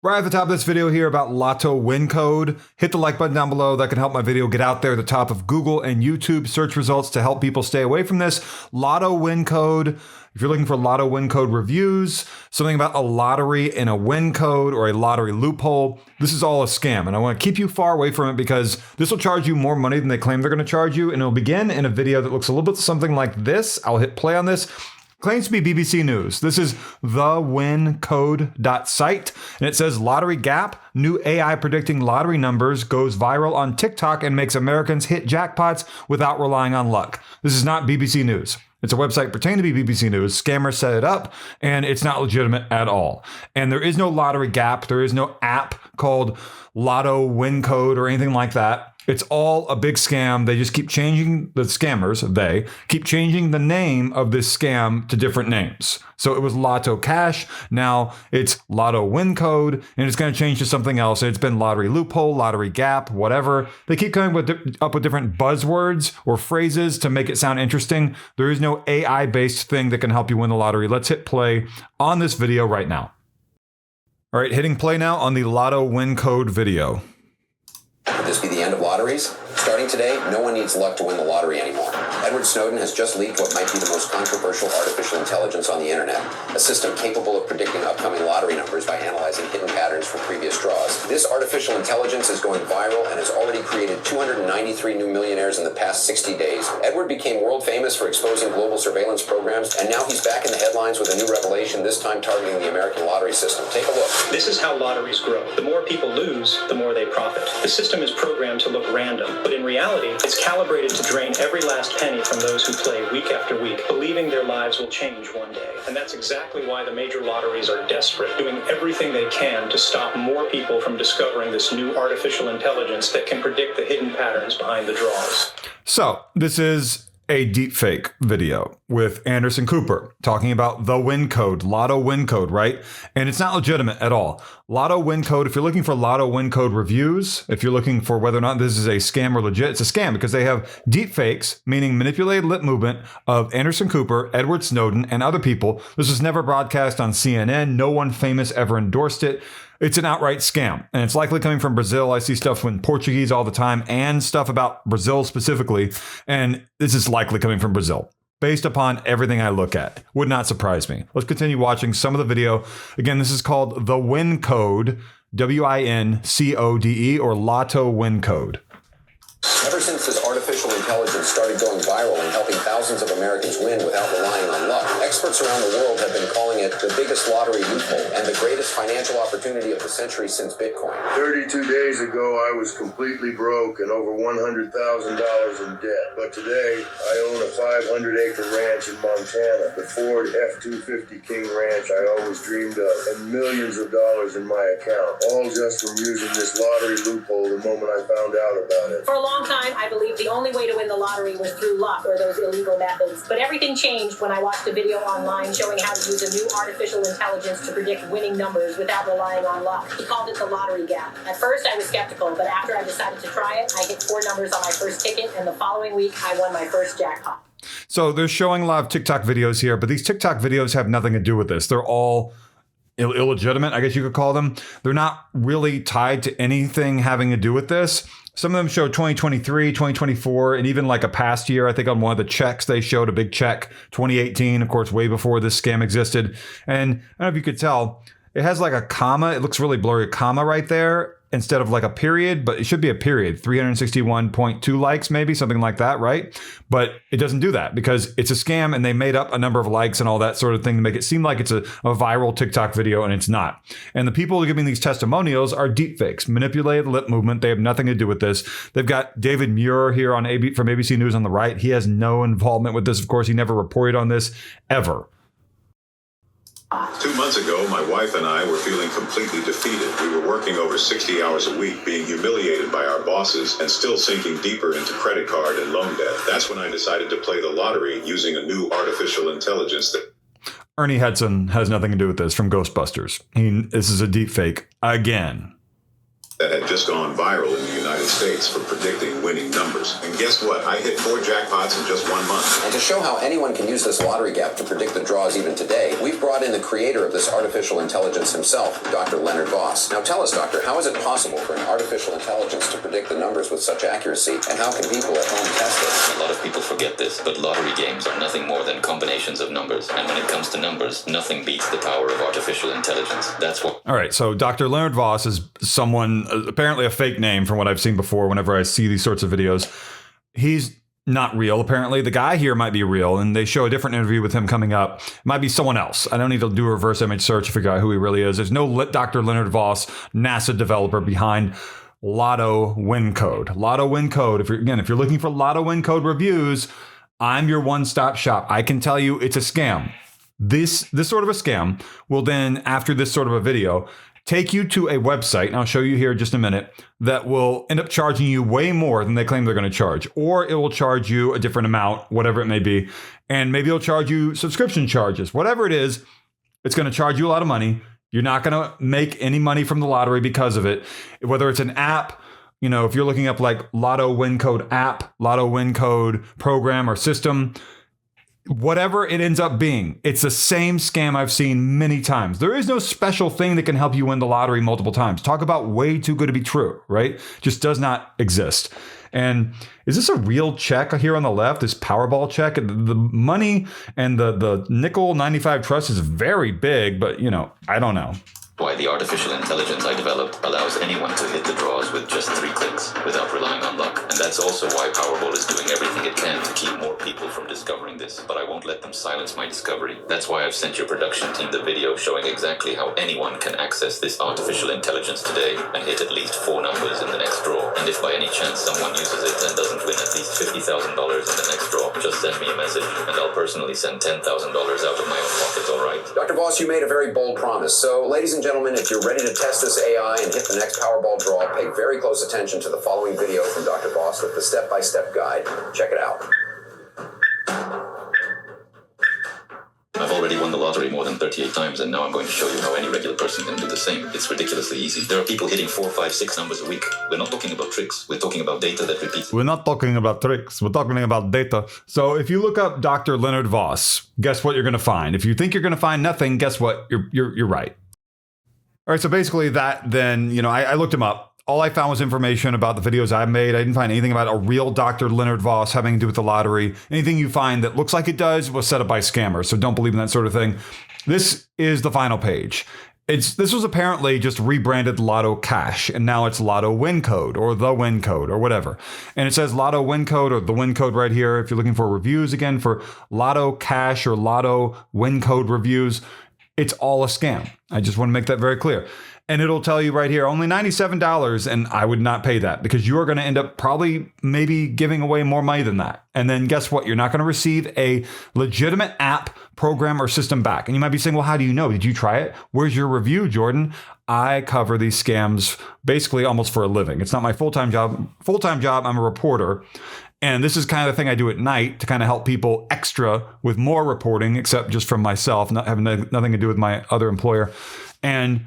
Right at the top of this video here about Lotto Wincode. Hit the like button down below. That can help my video get out there at the top of Google and YouTube search results to help people stay away from this. Lotto Wincode. If you're looking for Lotto Wincode reviews, something about a lottery and a win code or a lottery loophole, this is all a scam. And I want to keep you far away from it because this will charge you more money than they claim they're going to charge you. And it'll begin in a video that looks a little bit something like this. I'll hit play on this. Claims to be BBC News. This is thewincode.site, and it says Lottery Gap, new AI predicting lottery numbers goes viral on TikTok and makes Americans hit jackpots without relying on luck. This is not BBC News. It's a website pretending to be BBC News. Scammers set it up, and it's not legitimate at all. And there is no Lottery Gap. There is no app called Lotto Wincode or anything like that. It's all a big scam. They just keep changing, the scammers, they keep changing the name of this scam to different names. So it was Lotto Cash. Now it's Lotto Wincode, and it's going to change to something else. It's been Lottery Loophole, Lottery Gap, whatever. They keep coming up with different buzzwords or phrases to make it sound interesting. There is no AI-based thing that can help you win the lottery. Let's hit play on this video right now. All right, hitting play now on the Lotto Wincode video. Could this be the end of lotteries? Starting today, no one needs luck to win the lottery anymore. Edward Snowden has just leaked what might be the most controversial artificial intelligence on the internet, a system capable of predicting upcoming lottery numbers by analyzing hidden patterns from previous draws. This artificial intelligence is going viral and has already created 293 new millionaires in the past 60 days. Edward became world famous for exposing global surveillance programs, and now he's back in the headlines with a new revelation, this time targeting the American lottery system. Take a look. This is how lotteries grow. The more people lose, the more they profit. The system is programmed to look random, but in reality, it's calibrated to drain every last penny from those who play week after week, believing their lives will change one day. And that's exactly why the major lotteries are desperate, doing everything they can to stop more people from discovering this new artificial intelligence that can predict the hidden patterns behind the draws. So this is a deepfake video with Anderson Cooper talking about the Wincode, Lotto Wincode, right? And it's not legitimate at all. Lotto Wincode, if you're looking for Lotto Wincode reviews, if you're looking for whether or not this is a scam or legit, it's a scam because they have deepfakes, meaning manipulated lip movement of Anderson Cooper, Edward Snowden, and other people. This was never broadcast on CNN. No one famous ever endorsed it. It's an outright scam, and it's likely coming from Brazil. I see stuff in Portuguese all the time and stuff about Brazil specifically, and this is likely coming from Brazil. Based upon everything I look at. Would not surprise me. Let's continue watching some of the video. Again, this is called The Wincode, WINCODE, or Lotto Wincode. Ever since this artificial intelligence started going viral and helping thousands of Americans win without relying on luck, experts around the world have been calling it the biggest lottery loophole and the greatest financial opportunity of the century since Bitcoin. 32 days ago, I was completely broke and over $100,000 in debt. But today, I own a 500-acre ranch in Montana, the Ford F-250 King Ranch I always dreamed of, and millions of dollars in my account, all just from using this lottery loophole the moment I found out about it. For a long time, I believed the only way to win the lottery was through luck or those illegal methods. But everything changed when I watched a video online showing how to use a new artificial intelligence to predict winning numbers without relying on luck. He called it the Lottery Gap. At first, I was skeptical, but after I decided to try it, I hit 4 numbers on my first ticket, and the following week, I won my first jackpot. So they're showing a lot of TikTok videos here, but these TikTok videos have nothing to do with this. They're all illegitimate, I guess you could call them. They're not really tied to anything having to do with this. Some of them show 2023, 2024, and even like a past year. I think on one of the checks, they showed a big check, 2018, of course, way before this scam existed. And I don't know if you could tell, it has like a comma. It looks really blurry, a comma right there instead of like a period, but it should be a period, 361.2 likes, maybe something like that, right? But it doesn't do that because it's a scam and they made up a number of likes and all that sort of thing to make it seem like it's a viral TikTok video, and it's not. And the people giving these testimonials are deepfakes, manipulated lip movement. They have nothing to do with this. They've got David Muir here on from ABC News on the right. He has no involvement with this. Of course, he never reported on this ever. 2 months ago, my wife and I were feeling completely defeated. We were working over 60 hours a week, being humiliated by our bosses, and still sinking deeper into credit card and loan debt. That's when I decided to play the lottery using a new artificial intelligence that... Ernie Hudson has nothing to do with this from Ghostbusters. This is a deep fake again. that had just gone viral in the United States for predicting winning numbers. And guess what? I hit 4 jackpots in just 1 month. And to show how anyone can use this lottery gap to predict the draws even today, we've brought in the creator of this artificial intelligence himself, Dr. Leonard Voss. Now tell us, Doctor, how is it possible for an artificial intelligence to predict the numbers with such accuracy, and how can people at home test it? A lot of people forget this, but lottery games are nothing more than combinations of numbers. And when it comes to numbers, nothing beats the power of artificial intelligence. That's what... All right, so Dr. Leonard Voss is someone, apparently a fake name from what I've seen before whenever I see these sorts of videos. He's not real, apparently. The guy here might be real, and they show a different interview with him coming up. It might be someone else. I don't need to do a reverse image search to figure out who he really is. There's no Dr. Leonard Voss, NASA developer behind Lotto Wincode. Lotto Wincode, if you're looking for Lotto Wincode reviews, I'm your one-stop shop. I can tell you it's a scam. This sort of a scam will then, after this sort of a video, take you to a website, and I'll show you here in just a minute, that will end up charging you way more than they claim they're going to charge. Or it will charge you a different amount, whatever it may be. And maybe it'll charge you subscription charges. Whatever it is, it's going to charge you a lot of money. You're not going to make any money from the lottery because of it. Whether it's an app, if you're looking up like Lotto Wincode app, Lotto Wincode program or system, whatever it ends up being, it's the same scam I've seen many times. There is no special thing that can help you win the lottery multiple times. Talk about way too good to be true, right? Just does not exist. And is this a real check here on the left, this Powerball check? The money and the nickel 95 trust is very big, but I don't know. Why the artificial intelligence I developed allows anyone to hit the draws with just 3 clicks without relying on luck. And that's also why Powerball is doing everything it can to keep more people from discovering this. But I won't let them silence my discovery. That's why I've sent your production team the video showing exactly how anyone can access this artificial intelligence today and hit at least 4 numbers in the next draw. And if by any chance someone uses it and doesn't win at least $50,000 in the next draw, just send me a message and I'll personally send $10,000 out of my own pocket, all right? Dr. Voss, you made a very bold promise. So, ladies and gentlemen, if you're ready to test this AI and hit the next Powerball draw, pay very close attention to the following video from Dr. Voss with the step-by-step guide. Check it out. I've already won the lottery more than 38 times, and now I'm going to show you how any regular person can do the same. It's ridiculously easy. There are people hitting 4, 5, 6 numbers a week. We're not talking about tricks. We're talking about data that repeats. We're not talking about tricks. We're talking about data. So if you look up Dr. Leonard Voss, guess what you're going to find? If you think you're going to find nothing, guess what? You're right. All right, so basically that then, I looked him up. All I found was information about the videos I made. I didn't find anything about a real Dr. Leonard Voss having to do with the lottery. Anything you find that looks like it does was set up by scammers, so don't believe in that sort of thing. This is the final page. This was apparently just rebranded Lotto Cash, and now it's Lotto Wincode or the Wincode or whatever. And it says Lotto Wincode or the Wincode right here. If you're looking for reviews again for Lotto Cash or Lotto Wincode reviews, it's all a scam. I just want to make that very clear. And it'll tell you right here, only $97, and I would not pay that because you are going to end up probably maybe giving away more money than that. And then guess what? You're not going to receive a legitimate app, program, or system back. And you might be saying, well, how do you know? Did you try it? Where's your review, Jordan? I cover these scams basically almost for a living. It's not my full-time job. Full-time job, I'm a reporter. And this is kind of the thing I do at night to kind of help people extra with more reporting, except just from myself, not having nothing to do with my other employer. And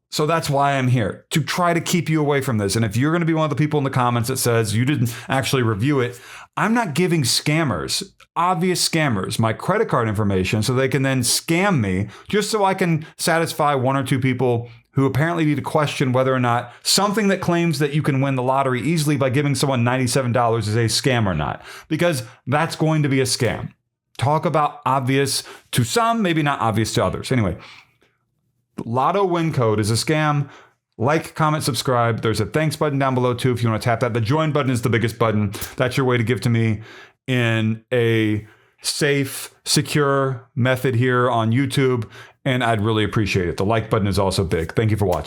so that's why I'm here, to try to keep you away from this. And if you're going to be one of the people in the comments that says you didn't actually review it, I'm not giving scammers, obvious scammers, my credit card information so they can then scam me just so I can satisfy 1 or 2 people who apparently need to question whether or not something that claims that you can win the lottery easily by giving someone $97 is a scam or not, because that's going to be a scam. Talk about obvious to some, maybe not obvious to others. Anyway, Lotto Wincode is a scam. Like, comment, subscribe. There's a thanks button down below too if you want to tap that. The join button is the biggest button. That's your way to give to me in a safe, secure method here on YouTube, and I'd really appreciate it. The like button is also big. Thank you for watching.